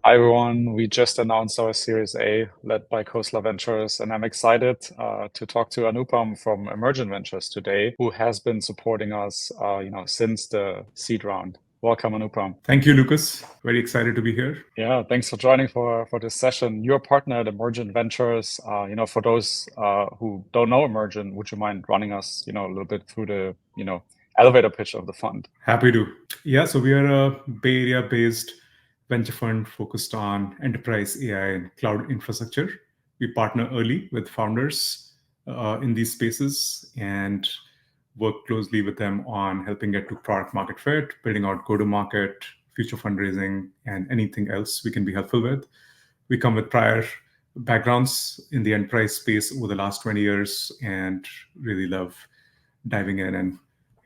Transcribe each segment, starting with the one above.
Hi everyone, we just announced our Series A led by Ventures, and I'm excited to talk to Anupam from Emergent Ventures today, who has been supporting us, since the seed round. Welcome, Anupam. Thank you, Lucas. Very excited to be here. Yeah, thanks for joining for this session. You're a partner at Emergent Ventures. For those who don't know Emergent, would you mind running us, a little bit through the, elevator pitch of the fund? Happy to. Yeah, so we are a Bay Area-based venture fund focused on enterprise AI and cloud infrastructure. We partner early with founders in these spaces and work closely with them on helping get to product market fit, building out go-to-market, future fundraising, and anything else we can be helpful with. We come with prior backgrounds in the enterprise space over the last 20 years and really love diving in and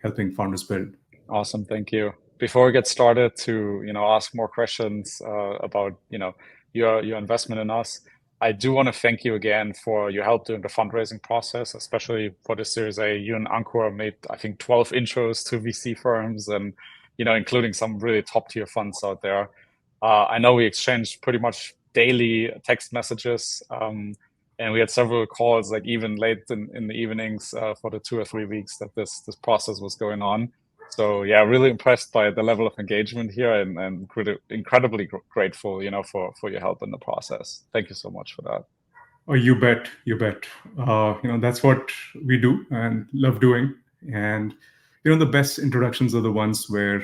helping founders build. Awesome, thank you. Before we get started to ask more questions about your investment in us, I do want to thank you again for your help during the fundraising process, especially for the Series A. You and Ankur made, I think, 12 intros to VC firms, and including some really top tier funds out there. I know we exchanged pretty much daily text messages, and we had several calls, like even late in the evenings for the 2 or 3 weeks that this process was going on. So yeah, really impressed by the level of engagement here, and incredibly grateful, for your help in the process. Thank you so much for that. Oh, you bet, you bet. That's what we do and love doing. And the best introductions are the ones where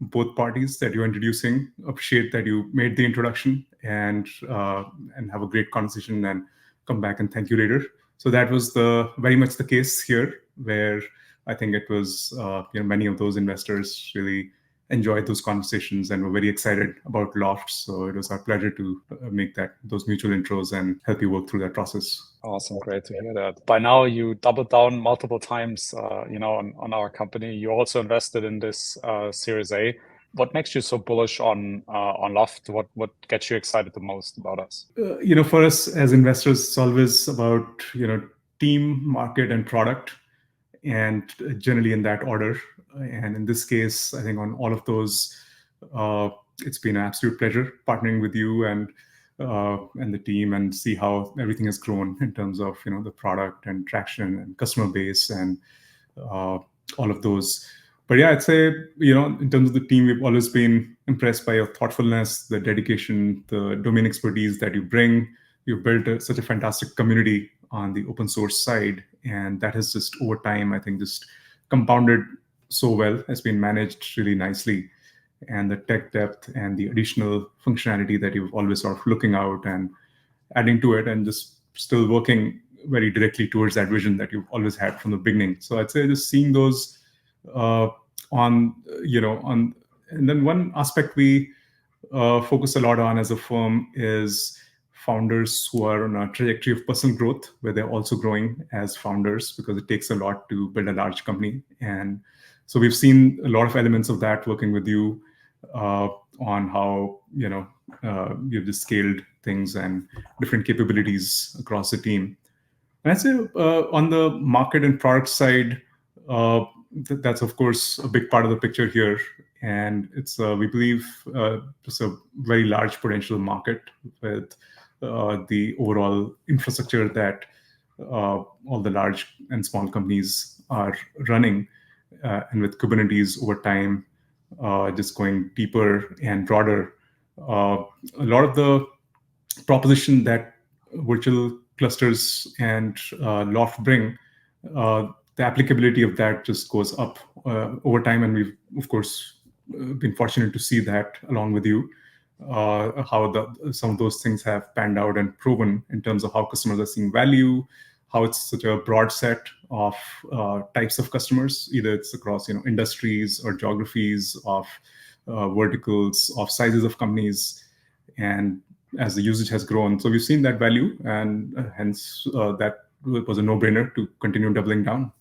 both parties that you're introducing appreciate that you made the introduction and have a great conversation and come back and thank you later. So that was very much the case here, where I think it was many of those investors really enjoyed those conversations and were very excited about Loft. So it was our pleasure to make those mutual intros and help you work through that process. Awesome, great to hear that. By now, you doubled down multiple times, on our company. You also invested in this Series A. What makes you so bullish on Loft? What gets you excited the most about us? For us as investors, it's always about team, market, and product, and generally in that order. And in this case, I think on all of those, it's been an absolute pleasure partnering with you and the team, and see how everything has grown in terms of the product and traction and customer base and all of those. But yeah, I'd say in terms of the team, we've always been impressed by your thoughtfulness, the dedication, the domain expertise that you bring. You've built such a fantastic community on the open source side, and that has just over time, I think, just compounded so well, has been managed really nicely. And the tech depth and the additional functionality that you've always sort of looking out and adding to it, and just still working very directly towards that vision that you've always had from the beginning. So I'd say just seeing those and then one aspect we focus a lot on as a firm is founders who are on a trajectory of personal growth, where they're also growing as founders, because it takes a lot to build a large company. And so we've seen a lot of elements of that working with you on how you've just scaled things and different capabilities across the team. And I'd say on the market and product side, that's of course a big part of the picture here. And it's we believe it's a very large potential market with the overall infrastructure that all the large and small companies are running, and with Kubernetes over time just going deeper and broader. A lot of the proposition that virtual clusters and Loft bring, the applicability of that just goes up over time. And we've, of course, been fortunate to see that along with you, how some of those things have panned out and proven in terms of how customers are seeing value, how it's such a broad set of types of customers, either it's across industries or geographies, of verticals, of sizes of companies, and as the usage has grown. So we've seen that value, and hence that was a no-brainer to continue doubling down.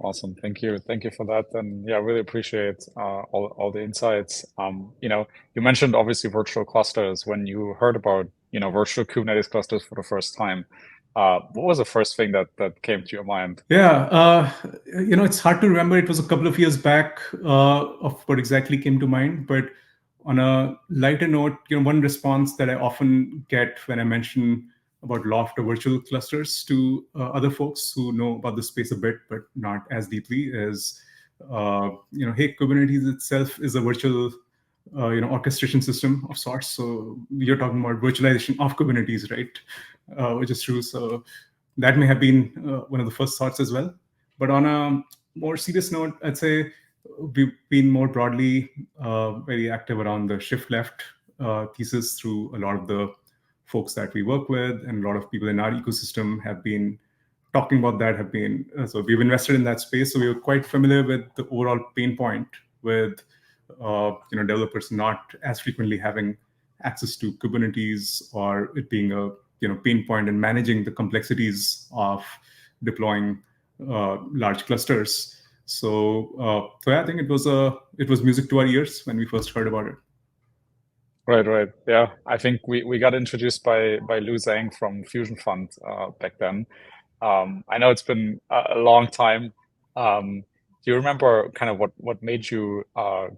Awesome, thank you for that, and yeah, really appreciate all the insights. You mentioned obviously virtual clusters. When you heard about virtual Kubernetes clusters for the first time, what was the first thing that came to your mind? Yeah, it's hard to remember. It was a couple of years back of what exactly came to mind, but On a lighter note, one response that I often get when I mention about Loft or virtual clusters to other folks who know about the space a bit but not as deeply is, hey, Kubernetes itself is a virtual, orchestration system of sorts. So you're talking about virtualization of Kubernetes, right? Which is true. So that may have been one of the first thoughts as well. But on a more serious note, I'd say we've been more broadly very active around the shift left thesis through a lot of the folks that we work with, and a lot of people in our ecosystem have been talking about that. Have been so we've invested in that space, so we were quite familiar with the overall pain point with developers not as frequently having access to Kubernetes, or it being a pain point in managing the complexities of deploying large clusters. So yeah, I think it was music to our ears when we first heard about it. Right. Yeah, I think we got introduced by Lu Zhang from Fusion Fund back then. I know it's been a long time. Do you remember kind of what made you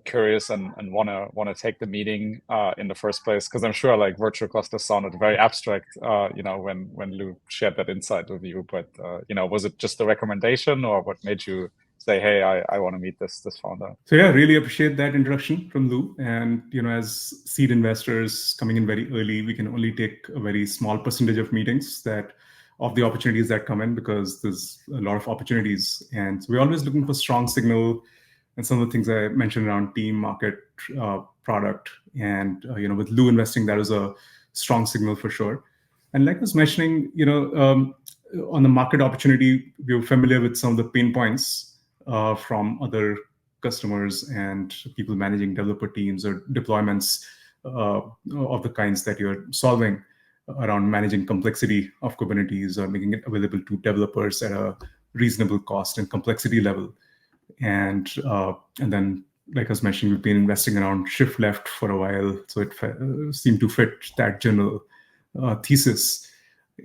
curious and wanna take the meeting in the first place? Because I'm sure like virtual clusters sounded very abstract, when Lou shared that insight with you. But was it just the recommendation, or what made you say, hey, I want to meet this founder? So yeah, really appreciate that introduction from Lou. And as seed investors coming in very early, we can only take a very small percentage of meetings that of the opportunities that come in, because there's a lot of opportunities. And so we're always looking for strong signal, and some of the things I mentioned around team, market, product, and with Lou investing, that was a strong signal for sure. And like I was mentioning, on the market opportunity, we were familiar with some of the pain points from other customers and people managing developer teams or deployments of the kinds that you're solving around managing complexity of Kubernetes or making it available to developers at a reasonable cost and complexity level. And then, like I was mentioning, we've been investing around shift left for a while, so it seemed to fit that general thesis.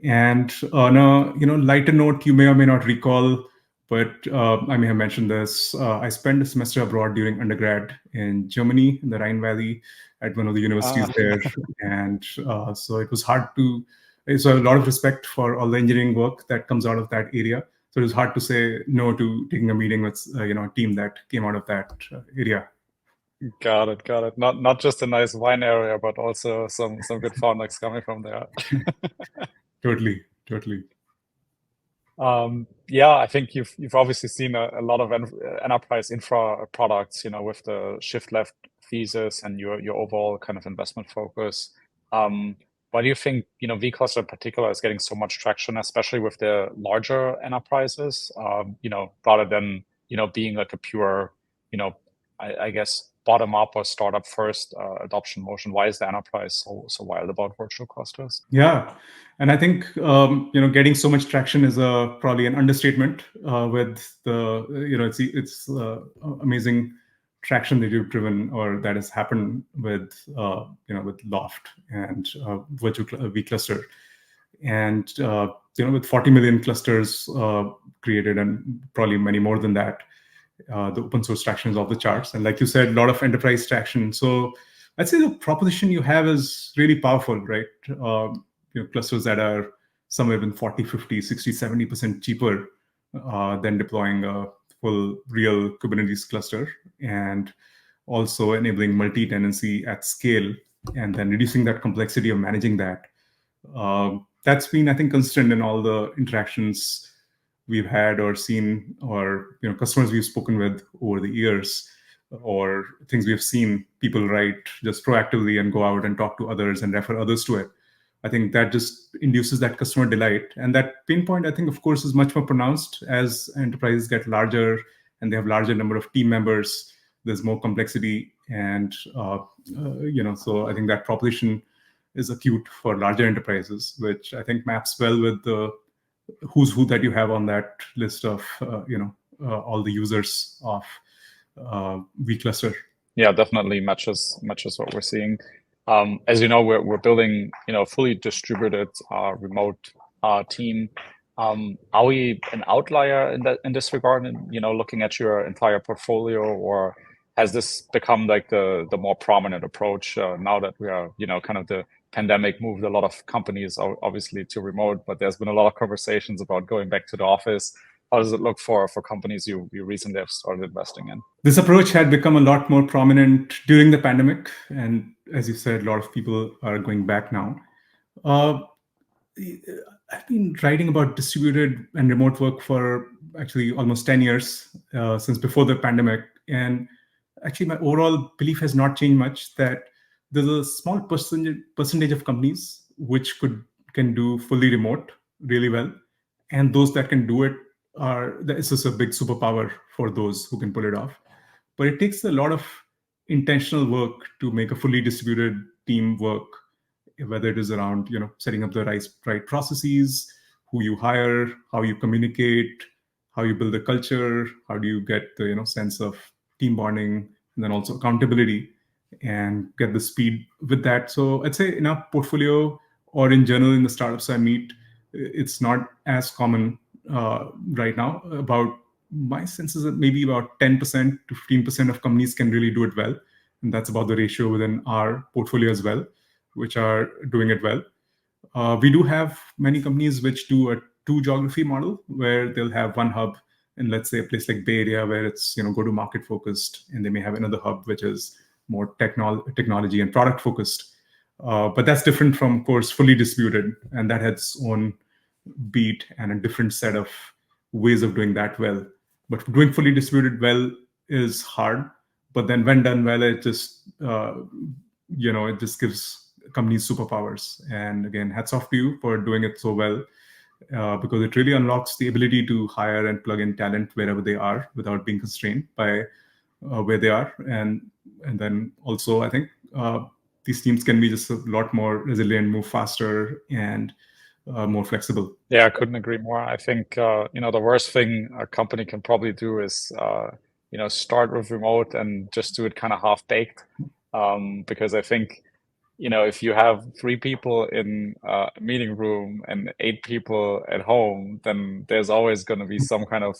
And on a lighter note, you may or may not recall, but I may have mentioned this. I spent a semester abroad during undergrad in Germany, in the Rhine Valley, at one of the universities there. And so it was hard to, so a lot of respect for all the engineering work that comes out of that area. So it was hard to say no to taking a meeting with a team that came out of that area. Got it. Not just a nice wine area, but also some good founders coming from there. Totally. Yeah, I think you've obviously seen a lot of enterprise infra products, with the shift left thesis and your overall kind of investment focus. Why do you think, vCluster in particular is getting so much traction, especially with the larger enterprises, rather than, being like a pure, I guess bottom up or startup first adoption motion? Why is the enterprise so wild about virtual clusters? Yeah, and I think getting so much traction is probably an understatement. With the it's amazing traction that you've driven or that has happened with with Loft and virtual vCluster, and with 40 million clusters created, and probably many more than that. The open source traction is off the charts, and like you said, a lot of enterprise traction. So I'd say the proposition you have is really powerful, right? Clusters that are somewhere in 40, 50, 60, 70% cheaper than deploying a full real Kubernetes cluster, and also enabling multi-tenancy at scale, and then reducing that complexity of managing that. That's been, I think, constant in all the interactions we've had or seen, or customers we've spoken with over the years, or things we've seen people write just proactively and go out and talk to others and refer others to it. I think that just induces that customer delight. And that pain point, I think, of course, is much more pronounced as enterprises get larger and they have larger number of team members. There's more complexity, and so I think that proposition is acute for larger enterprises, which I think maps well with the who's who that you have on that list of all the users of vCluster. Yeah, definitely matches what we're seeing. As you know, we're building fully distributed remote team. Are we an outlier in this regard? And looking at your entire portfolio, or has this become like the more prominent approach now that we are, kind of the pandemic moved a lot of companies obviously to remote, but there's been a lot of conversations about going back to the office. How does it look for companies you recently have started investing in? This approach had become a lot more prominent during the pandemic, and as you said, a lot of people are going back now. Uh, I've been writing about distributed and remote work for actually almost 10 years, since before the pandemic. And actually, my overall belief has not changed much, that there's a small percentage of companies which can do fully remote really well. And those that can do it it's just a big superpower for those who can pull it off. But it takes a lot of intentional work to make a fully distributed team work, whether it is around setting up the right processes, who you hire, how you communicate, how you build the culture, how do you get the sense of team bonding, and then also accountability, and get the speed with that. So I'd say in our portfolio, or in general in the startups I meet, it's not as common right now. About my sense is that maybe about 10% to 15% of companies can really do it well, and that's about the ratio within our portfolio as well, which are doing it well. We do have many companies which do a two geography model, where they'll have one hub in, let's say, a place like Bay Area, where it's go to market focused, and they may have another hub which is more technology and product focused. But that's different from, of course, fully distributed, and that has its own beat and a different set of ways of doing that well. But doing fully distributed well is hard. But then when done well, it just it just gives companies superpowers. And again, hats off to you for doing it so well, because it really unlocks the ability to hire and plug in talent wherever they are without being constrained by where they are. And then also, I think these teams can be just a lot more resilient, move faster, and more flexible. Yeah, I couldn't agree more. I think the worst thing a company can probably do is start with remote and just do it kind of half baked, because I think if you have 3 people in a meeting room and 8 people at home, then there's always going to be some kind of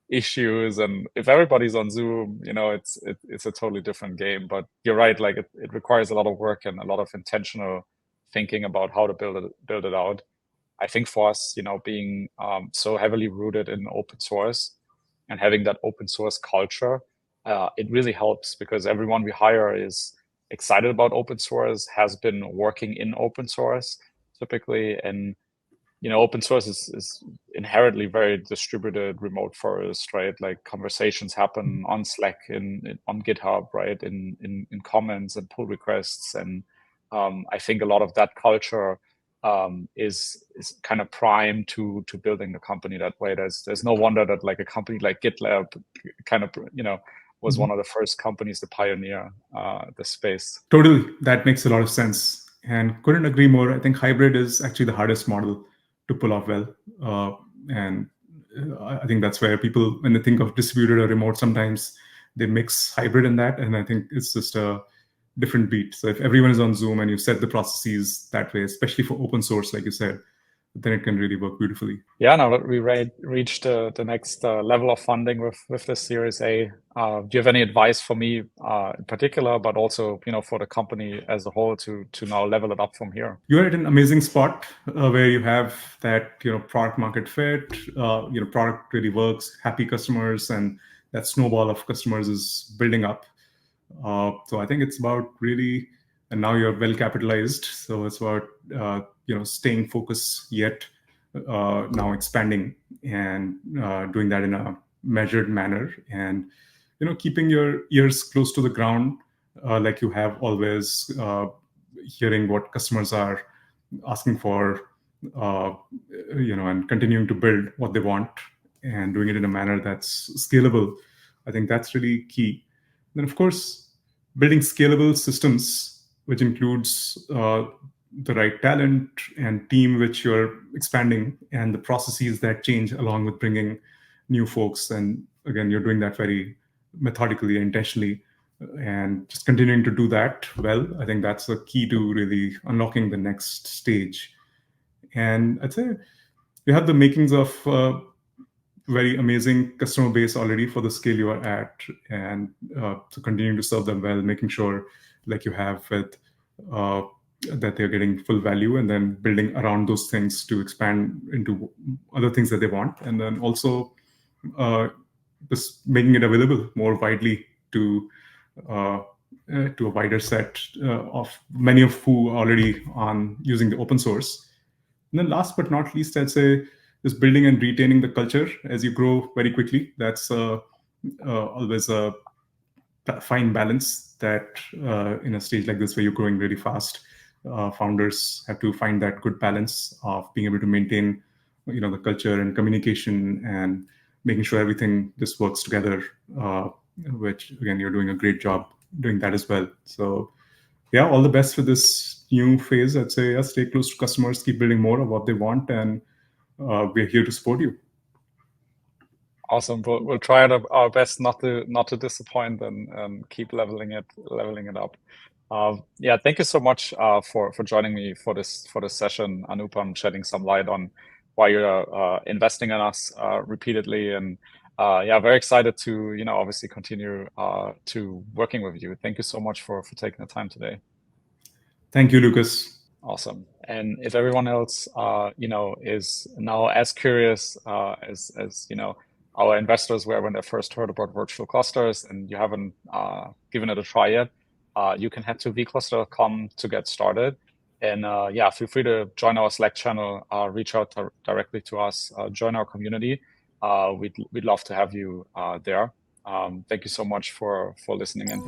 issues. And if everybody's on Zoom, it's a totally different game. But you're right, like it requires a lot of work and a lot of intentional thinking about how to build it out. I think for us, being so heavily rooted in open source and having that open source culture, it really helps, because everyone we hire is excited about open source, has been working in open source typically. And open source is inherently very distributed, remote first, right? Like conversations happen on Slack, on GitHub, right? In comments and pull requests. And I think a lot of that culture is kind of prime to building the company that way. There's no wonder that like a company like GitLab kind of was one of the first companies to pioneer the space. Totally, that makes a lot of sense, and couldn't agree more. I think hybrid is actually the hardest model to pull off well, and I think that's where people, when they think of distributed or remote, sometimes they mix hybrid in that, and I think it's just a different beat. So if everyone is on Zoom and you set the processes that way, especially for open source, like you said, then it can really work beautifully. Yeah, now that we reached the next level of funding with this Series A, do you have any advice for me in particular, but also for the company as a whole to now level it up from here? You're at an amazing spot where you have that product market fit, product really works, happy customers, and that snowball of customers is building up. So I think it's about really, and now you're well capitalized. So it's about staying focused, yet now expanding, and doing that in a measured manner, and keeping your ears close to the ground, like you have always, hearing what customers are asking for, and continuing to build what they want, and doing it in a manner that's scalable. I think that's really key. Then, of course, building scalable systems, which includes the right talent and team which you're expanding, and the processes that change along with bringing new folks. And again, you're doing that very methodically, intentionally, and just continuing to do that well. I think that's the key to really unlocking the next stage. And I'd say you have the makings of very amazing customer base already for the scale you are at, and so continuing to serve them well, making sure, like you have with uh, that they're getting full value, and then building around those things to expand into other things that they want, and then also uh, just making it available more widely uh, to a wider set of many of who are already on using the open source. And then last but not least, I'd say is building and retaining the culture as you grow very quickly. That's always a fine balance that in a stage like this where you're growing really fast, founders have to find that good balance of being able to maintain, the culture and communication and making sure everything just works together. Which again, you're doing a great job doing that as well. So yeah, all the best for this new phase. I'd say, yeah, stay close to customers, keep building more of what they want, and we're here to support you. Awesome. We'll try our best not to disappoint and keep leveling it up. Yeah, thank you so much for joining me for this session, Anupam, shedding some light on why you're investing in us repeatedly, and yeah, very excited to obviously continue to working with you. Thank you so much for taking the time today. Thank you, Lucas. Awesome. And if everyone else, is now as curious as our investors were when they first heard about virtual clusters, and you haven't given it a try yet, you can head to vcluster.com to get started. And yeah, feel free to join our Slack channel, reach out directly to us, join our community. We'd love to have you there. Thank you so much for listening in.